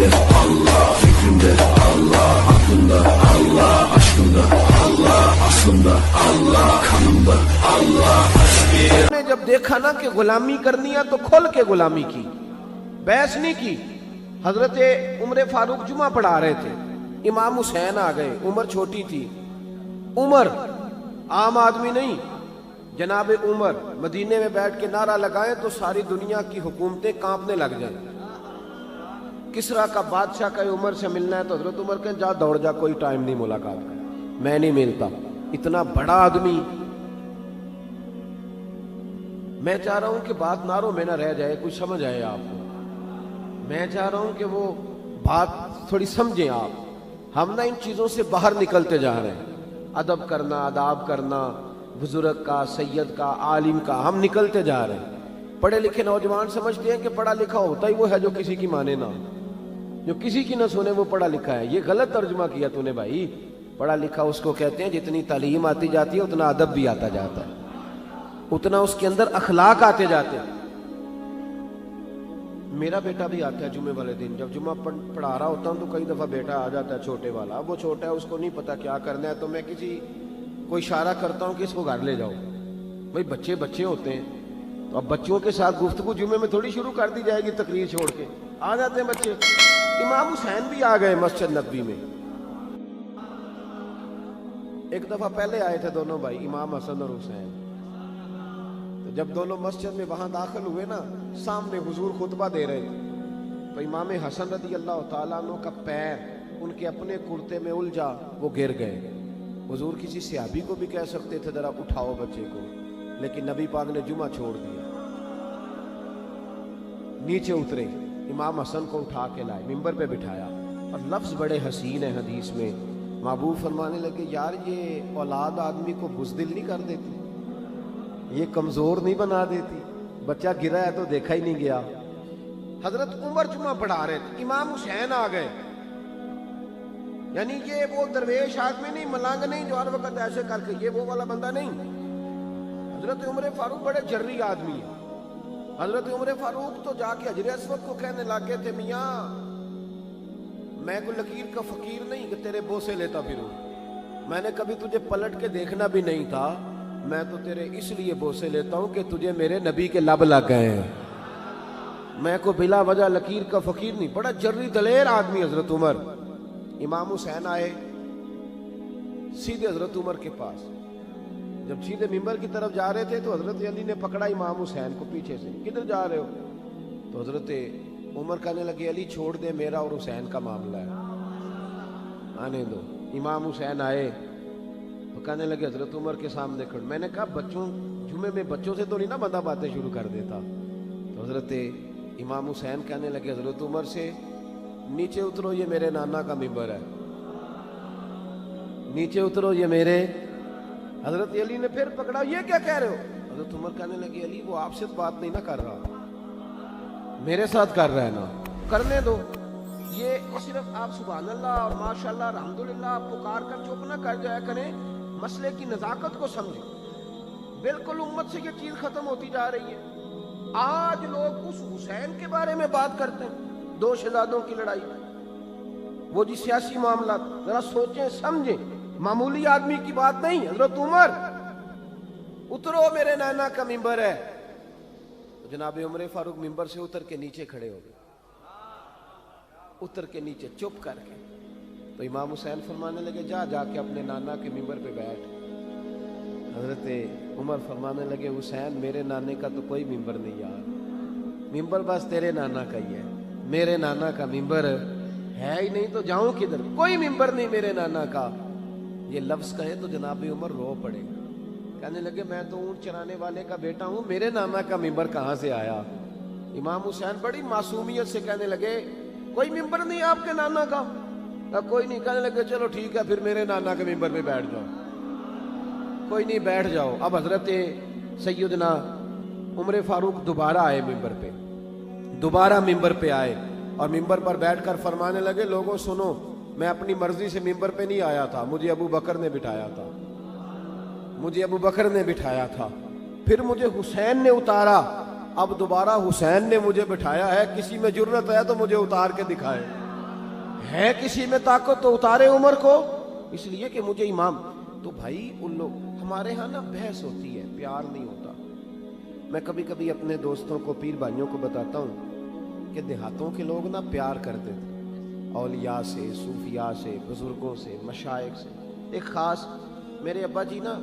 Kalbimde Allah, fikrimde Allah, aklımda Allah, aşkımda Allah, aslımda Allah, kanımda Allah. نے جب دیکھا نا کہ غلامی کرنی ہے تو کھل کے غلامی کی، بحث نہیں کی۔ حضرت عمر فاروق جمعہ پڑھا رہے تھے، امام حسین آ گئے، عمر چھوٹی تھی۔ عمر عام آدمی نہیں، جناب عمر مدینے میں بیٹھ کے نعرہ لگائیں تو ساری دنیا کی حکومتیں کانپنے لگ جائیں۔ کسرا کا بادشاہ کا عمر سے ملنا ہے تو حضرت عمر کہیں جا دوڑ جا، کوئی ٹائم نہیں ملاقات کا، میں نہیں ملتا۔ اتنا بڑا آدمی، میں چاہ رہا ہوں کہ بات نعروں میں نہ رہ جائے، کچھ سمجھ آئے آپ کو۔ میں چاہ رہا ہوں کہ وہ بات تھوڑی سمجھیں آپ۔ ہم نہ ان چیزوں سے باہر نکلتے جا رہے ہیں، ادب کرنا، آداب کرنا، بزرگ کا، سید کا، عالم کا، ہم نکلتے جا رہے ہیں۔ پڑھے لکھے نوجوان سمجھتے ہیں کہ پڑھا لکھا ہوتا ہی وہ ہے جو کسی کی مانے نہ، جو کسی کی نہ سنے وہ پڑھا لکھا ہے۔ یہ غلط ترجمہ کیا تو نے بھائی۔ پڑھا لکھا اس کو کہتے ہیں جتنی تعلیم آتی جاتی ہے اتنا ادب بھی آتا جاتا ہے، اتنا اس کے اندر اخلاق آتے جاتے ہیں۔ میرا بیٹا بھی آتا ہے جمعے والے دن، جب جمعہ پڑھا رہا ہوتا ہوں تو کئی دفعہ بیٹا آ جاتا ہے چھوٹے والا۔ اب وہ چھوٹا ہے، اس کو نہیں پتا کیا کرنا ہے، تو میں کوئی اشارہ کرتا ہوں کہ اس کو گھر لے جاؤ۔ بھائی بچے بچے ہوتے ہیں، تو اب بچوں کے ساتھ گفتگو جمعے میں تھوڑی شروع کر دی جائے گی، تقریر چھوڑ کے آ جاتے ہیں بچے۔ امام حسین بھی آ گئے مسجد نبوی میں۔ ایک دفعہ پہلے آئے تھے دونوں بھائی، امام حسن اور حسین۔ تو جب دونوں مسجد میں وہاں داخل ہوئے نا، سامنے حضور خطبہ دے رہے تھے، تو امام حسن رضی اللہ تعالیٰ عنہ کا پیر ان کے اپنے کرتے میں الجھا، وہ گر گئے۔ حضور کسی صحابی کو بھی کہہ سکتے تھے ذرا اٹھاؤ بچے کو، لیکن نبی پاک نے جمعہ چھوڑ دیا۔ نیچے اترے، امام حسن کو اٹھا کے لائے، ممبر پہ بٹھایا، اور لفظ بڑے حسین ہیں حدیث میں۔ محبوب فرمانے لگے یار یہ اولاد آدمی کو بزدل نہیں کر دیتی، یہ کمزور نہیں بنا دیتی، بچہ گرا ہے تو دیکھا ہی نہیں گیا۔ حضرت عمر جمعہ پڑھا رہے تھے، امام حسین آ گئے۔ یعنی یہ وہ درویش آدمی نہیں، ملنگ نہیں جو ہر وقت ایسے کر کے، یہ وہ والا بندہ نہیں۔ حضرت عمر فاروق بڑے جرری آدمی ہیں۔ حضرت عمر فاروق تو جا کے حجر اسود کو کہنے لگے تھے میاں میں کوئی لکیر کا فقیر نہیں کہ تیرے بوسے لیتا پھروں، میں نے کبھی تجھے پلٹ کے دیکھنا بھی نہیں تھا، میں تو تیرے اس لیے بوسے لیتا ہوں کہ تجھے میرے نبی کے لب لگ گئے ہیں، میں کو بلا وجہ لکیر کا فقیر نہیں۔ بڑا جرری دلیر آدمی حضرت عمر۔ امام حسین آئے سیدھے حضرت عمر کے پاس، جب سیدھے ممبر کی طرف جا رہے تھے تو حضرت علی نے پکڑا امام حسین کو پیچھے سے، کدھر جا رہے ہو؟ تو حضرت عمر کہنے لگے علی چھوڑ دے، میرا اور حسین کا معاملہ ہے، آنے دو۔ امام حسین آئے تو کہنے لگے حضرت عمر کے سامنے کھڑ۔ میں نے کہا بچوں جمعے میں بچوں سے تو نہیں نا بندہ باتیں شروع کر دیتا۔ تو حضرت امام حسین کہنے لگے حضرت عمر سے نیچے اترو، یہ میرے نانا کا ممبر ہے، نیچے اترو یہ میرے۔ حضرت علی نے پھر پکڑا، یہ کیا کہہ رہے ہو؟ حضرت عمر کہنے لگے علی وہ آپ سے بات نہیں نہ کر رہا، میرے ساتھ کر رہا ہے نا، کرنے دو۔ یہ صرف آپ سبحان اللہ اور ماشاءاللہ الحمدللہ پکار کر چپ نہ کر جایا کریں، مسئلے کی نزاکت کو سمجھیں۔ بالکل امت سے یہ چیز ختم ہوتی جا رہی ہے۔ آج لوگ اس حسین کے بارے میں بات کرتے ہیں، دو شہزادوں کی لڑائی، وہ جی سیاسی معاملات، ذرا سوچیں سمجھیں، معمولی آدمی کی بات نہیں۔ حضرت عمر اترو میرے نانا کا ممبر ہے۔ جناب عمر فاروق ممبر سے اتر کے نیچے کھڑے ہو گئے، اتر کے نیچے چپ کر کے۔ تو امام حسین فرمانے لگے جا کے اپنے نانا کے ممبر پہ بیٹھ۔ حضرت عمر فرمانے لگے حسین میرے نانے کا تو کوئی ممبر نہیں یار، ممبر بس تیرے نانا کا ہی ہے، میرے نانا کا ممبر ہے ہی نہیں تو جاؤں کدھر، کوئی ممبر نہیں میرے نانا کا۔ یہ لفظ کہے تو جناب عمر رو پڑے، کہنے لگے میں تو اونٹ چرانے والے کا بیٹا ہوں، میرے نانا کا ممبر کہاں سے آیا؟ امام حسین بڑی معصومیت سے کہنے لگے کوئی ممبر نہیں آپ کے نانا کا؟ کوئی نہیں۔ کہنے لگے چلو ٹھیک ہے پھر میرے نانا کے ممبر پہ بیٹھ جاؤ۔ کوئی نہیں بیٹھ جاؤ۔ اب حضرت سیدنا عمر فاروق دوبارہ آئے ممبر پہ، دوبارہ ممبر پہ آئے اور ممبر پر بیٹھ کر فرمانے لگے لوگوں سنو، میں اپنی مرضی سے ممبر پہ نہیں آیا تھا، مجھے ابو بکر نے بٹھایا تھا، مجھے ابو بکر نے بٹھایا تھا، پھر مجھے حسین نے اتارا، اب دوبارہ حسین نے مجھے بٹھایا ہے، کسی میں جرت ہے تو مجھے اتار کے دکھائے۔ ہے کسی میں طاقت تو اتارے عمر کو، اس لیے کہ مجھے امام. تو بھائی ان لوگ ہمارے ہاں نا بحث ہوتی ہے، پیار نہیں ہوتا. میں کبھی کبھی اپنے دوستوں کو، پیر بھائیوں کو بتاتا ہوں کہ دیہاتوں کے لوگ نا پیار کرتے تھے اولیاء سے، صوفیاء سے، بزرگوں سے، مشائخ سے. ایک خاص میرے ابا جی نا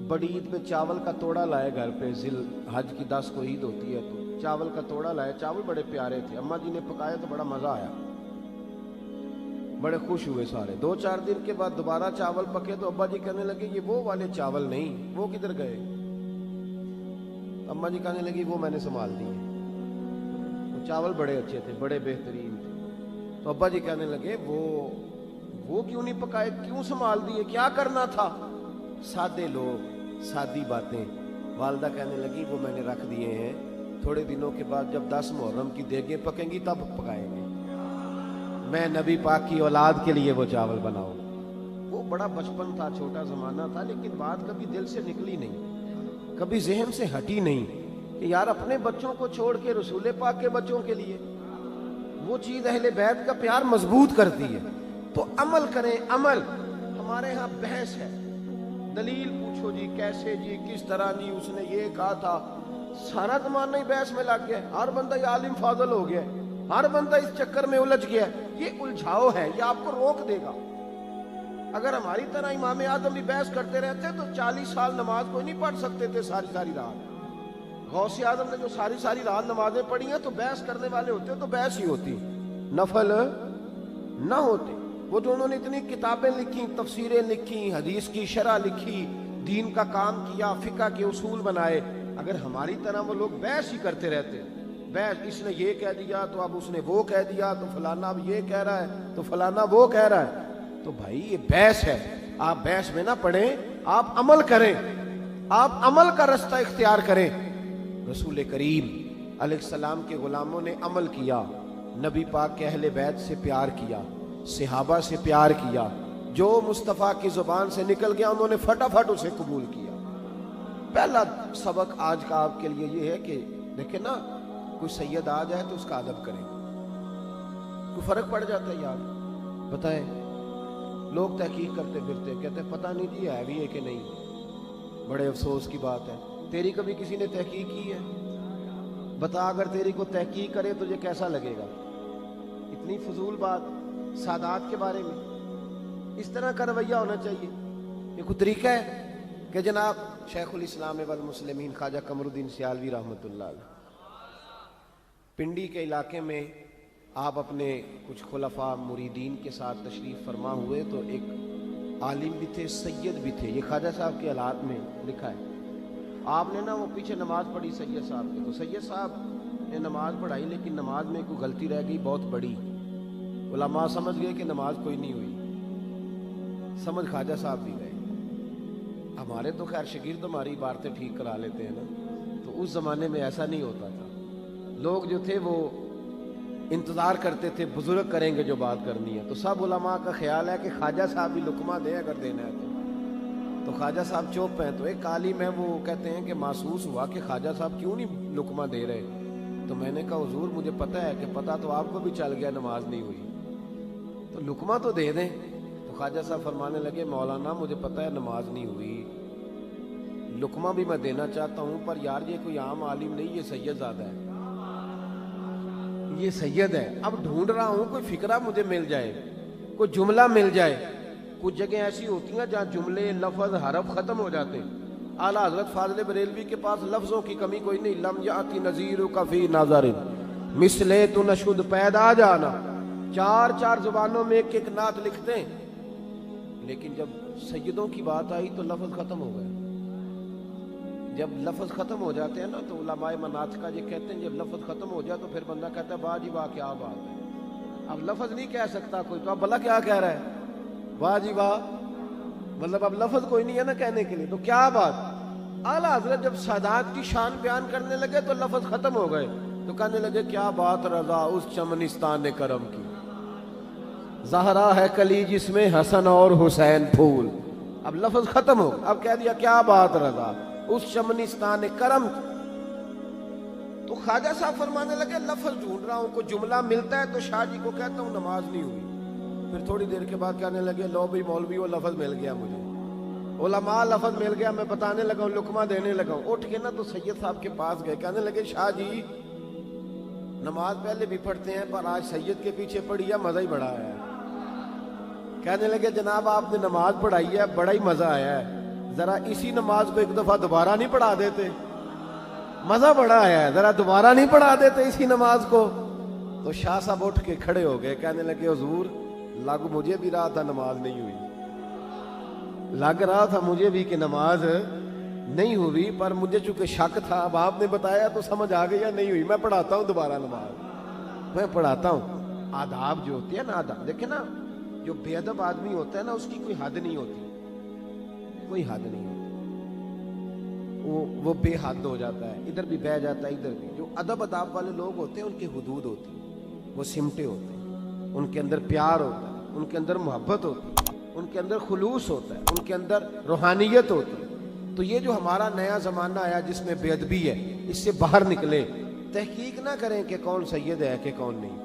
بڑی عید میں چاول کا توڑا لائے گھر پہ، ذی الحج کی 10 کو عید ہوتی ہے تو چاول کا توڑا لائے. چاول بڑے پیارے تھے، اماں جی نے پکایا تو بڑا مزہ آیا، بڑے خوش ہوئے سارے. 2-4 دن کے بعد دوبارہ چاول پکے تو ابا جی کہنے لگے یہ وہ والے چاول نہیں، وہ کدھر گئے؟ اماں جی کہنے لگی وہ میں نے سنبھال دیے. وہ چاول بڑے اچھے تھے، بڑے بہترین تھے. تو ابا جی کہنے لگے وہ کیوں نہیں پکائے، کیوں سنبھال دیے، کیا کرنا تھا؟ سادے لوگ، سادی باتیں. والدہ کہنے لگی وہ میں نے رکھ دیے ہیں، تھوڑے دنوں کے بعد جب 10 محرم کی دیگیں پکیں گی تب پکائیں گے. میں نبی پاک کی اولاد کے لیے وہ چاول بناؤں. وہ بڑا بچپن تھا، چھوٹا زمانہ تھا، لیکن بات کبھی دل سے نکلی نہیں، کبھی ذہن سے ہٹی نہیں کہ یار اپنے بچوں کو چھوڑ کے رسول پاک کے بچوں کے لیے. وہ چیز اہل بیت کا پیار مضبوط کرتی ہے. تو عمل کریں، عمل. ہمارے ہاں بحث ہے، دلیل پوچھو جی، کیسے جی، کس طرح جی، اس نے یہ کہا تھا. سارا زمانہ ہی بحث میں لگ گیا، ہر بندہ یہ عالم فاضل ہو گیا، ہر بندہ اس چکر میں الجھ گیا. یہ الجھاؤ ہے، یہ آپ کو روک دے گا. اگر ہماری طرح امام اعظم بھی بحث کرتے رہتے تو 40 سال نماز کوئی نہیں پڑھ سکتے تھے ساری رات. غوث اعظم نے جو ساری رات نمازیں پڑھی ہیں تو بحث کرنے والے ہوتے تو بحث ہی ہوتی، نفل نہ ہوتے. وہ جو انہوں نے اتنی کتابیں لکھی، تفسیریں لکھی، حدیث کی شرح لکھی، دین کا کام کیا، فقہ کے اصول بنائے، اگر ہماری طرح وہ لوگ بحث ہی کرتے رہتے، بحث، اس نے یہ کہہ دیا تو اب اس نے وہ کہہ دیا، تو فلانا اب یہ کہہ رہا ہے تو فلانا وہ کہہ رہا ہے. تو بھائی یہ بحث ہے، آپ بحث میں نہ پڑیں، آپ عمل کریں، آپ عمل کا رستہ اختیار کریں. رسول کریم علیہ السلام کے غلاموں نے عمل کیا، نبی پاک کے اہل بیت سے پیار کیا، صحابہ سے پیار کیا. جو مصطفیٰ کی زبان سے نکل گیا انہوں نے فٹافٹ اسے قبول کیا. پہلا سبق آج کا آپ کے لیے یہ ہے کہ دیکھیں نا، کوئی سید آ جائے تو اس کا ادب کریں. کوئی فرق پڑ جاتا ہے یار، بتائیں. لوگ تحقیق کرتے پھرتے کہتے ہیں پتہ نہیں جی ہے بھی ہے کہ نہیں. بڑے افسوس کی بات ہے، تیری کبھی کسی نے تحقیق کی ہے؟ بتا، اگر تیری کو تحقیق کرے تجھے کیسا لگے گا؟ اتنی فضول بات سادات کے بارے میں. اس طرح کا رویہ ہونا چاہیے. یہ کوئی طریقہ ہے کہ جناب شیخ الاسلام والمسلمین خواجہ قمر الدین سیالوی رحمۃ اللہ علیہ پنڈی کے علاقے میں آپ اپنے کچھ خلفاء مریدین کے ساتھ تشریف فرما ہوئے تو ایک عالم بھی تھے، سید بھی تھے. یہ خواجہ صاحب کے حالات میں لکھا ہے. آپ نے نا وہ پیچھے نماز پڑھی سید صاحب کی، تو سید صاحب نے نماز پڑھائی لیکن نماز میں کوئی غلطی رہ گئی بہت بڑی. علماء سمجھ گئے کہ نماز کوئی نہیں ہوئی، سمجھ خواجہ صاحب بھی گئے. ہمارے تو خیر شاگرد ہماری عبارتیں ٹھیک کرا لیتے ہیں نا، تو اس زمانے میں ایسا نہیں ہوتا تھا. لوگ جو تھے وہ انتظار کرتے تھے بزرگ کریں گے جو بات کرنی ہے. تو سب علماء کا خیال ہے کہ خواجہ صاحب بھی لقمہ دیں اگر دینا ہے تو خواجہ صاحب چوپ ہیں. تو ایک عالم ہے وہ کہتے ہیں کہ محسوس ہوا کہ خواجہ صاحب کیوں نہیں لقمہ دے رہے. تو میں نے کہا حضور مجھے پتہ ہے کہ پتہ تو آپ کو بھی چل گیا نماز نہیں ہوئی، تو لقمہ تو دے دیں. تو خواجہ صاحب فرمانے لگے مولانا مجھے پتہ ہے نماز نہیں ہوئی، لقمہ بھی میں دینا چاہتا ہوں، پر یار یہ کوئی عام عالم نہیں، یہ سید زیادہ ہے، یہ سید ہے. اب ڈھونڈ رہا ہوں کوئی فقرہ مجھے مل جائے، کوئی جملہ مل جائے. کچھ جگہ ایسی ہوتی ہیں جہاں جملے، لفظ، حرف ختم ہو جاتے. اعلیٰ حضرت فاضل بریلوی کے پاس لفظوں کی کمی کوئی نہیں. لم یاتی نذیرک فی نظر مثلے تو نشد پیدا جانا. 4 زبانوں میں ایک نعت لکھتے ہیں، لیکن جب سیدوں کی بات آئی تو لفظ ختم ہو گئے. جب لفظ ختم ہو جاتے ہیں نا تو علماء مناطق یہ کہتے ہیں جب لفظ ختم ہو جائے تو پھر بندہ کہتا ہے واہ جی واہ کیا بات ہے. اب لفظ نہیں کہہ سکتا کوئی تو اب بھلا کیا کہہ رہا ہے؟ واہ جی واہ، مطلب اب لفظ کوئی نہیں ہے نا کہنے کے لیے، تو کیا بات. اعلیٰ حضرت جب سادات کی شان بیان کرنے لگے تو لفظ ختم ہو گئے. تو کہنے لگے کیا بات رضا اس چمنستان کرم کی، زہرا ہے کلی جس میں حسن اور حسین پھول. اب لفظ ختم ہو، اب کہہ دیا کیا بات رضا اس چمنستان کرم. تو خواجہ صاحب فرمانے لگے لفظ ڈھونڈ رہا ہوں، کوئی جملہ ملتا ہے تو شاہ جی کو کہتا ہوں نماز نہیں ہوئی۔ پھر تھوڑی دیر کے بعد کہنے لگے لو بھائی مولوی وہ لفظ مل گیا، مجھے علماء لفظ مل گیا، میں بتانے لگا ہوں، لقمہ دینے لگا ہوں۔ اٹھ کے نا تو سید صاحب کے پاس گئے، کہنے لگے شاہ جی نماز پہلے بھی پڑھتے ہیں پر آج سید کے پیچھے پڑھی ہے، مزہ ہی بڑا آیا ہے۔ کہنے لگے جناب آپ نے نماز پڑھائی ہے، بڑا ہی مزہ آیا ہے، ذرا اسی نماز کو ایک دفعہ دوبارہ نہیں پڑھا دیتے؟ مزہ بڑا آیا ہے، ذرا دوبارہ نہیں پڑھا دیتے اسی نماز کو؟ تو شاہ صاحب اٹھ کے کھڑے ہو گئے، کہنے لگے حضور لگ مجھے بھی رہا تھا نماز نہیں ہوئی، لگ رہا تھا مجھے بھی کہ نماز نہیں ہوئی، پر مجھے چونکہ شک تھا، اب آپ نے بتایا تو سمجھ آ گیا نہیں ہوئی، میں پڑھاتا ہوں دوبارہ نماز، میں پڑھاتا ہوں۔ آداب جو ہوتے ہیں نا، آداب دیکھیں نا، جو بے ادب آدمی ہوتا ہے نا اس کی کوئی حد نہیں ہوتی، کوئی حد نہیں ہوتی، وہ بے حد ہو جاتا ہے، ادھر بھی بہ جاتا ہے ادھر بھی۔ جو ادب اداب والے لوگ ہوتے ہیں ان کی حدود ہوتی ہیں، وہ سمٹے ہوتے ہیں، ان کے اندر پیار ہوتا ہے، ان کے اندر محبت ہوتی ہے، ان کے اندر خلوص ہوتا ہے، ان کے اندر روحانیت ہوتی ہے۔ تو یہ جو ہمارا نیا زمانہ آیا جس میں بے ادبی ہے، اس سے باہر نکلے، تحقیق نہ کریں کہ کون سید ہے کہ کون نہیں،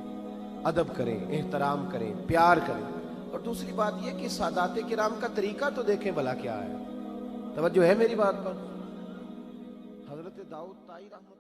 ادب کریں، احترام کریں، پیار کریں۔ اور دوسری بات یہ کہ سادات کرام کا طریقہ تو دیکھیں بھلا کیا ہے۔ توجہ ہے میری بات پر؟ حضرت داؤد طائی رحمۃ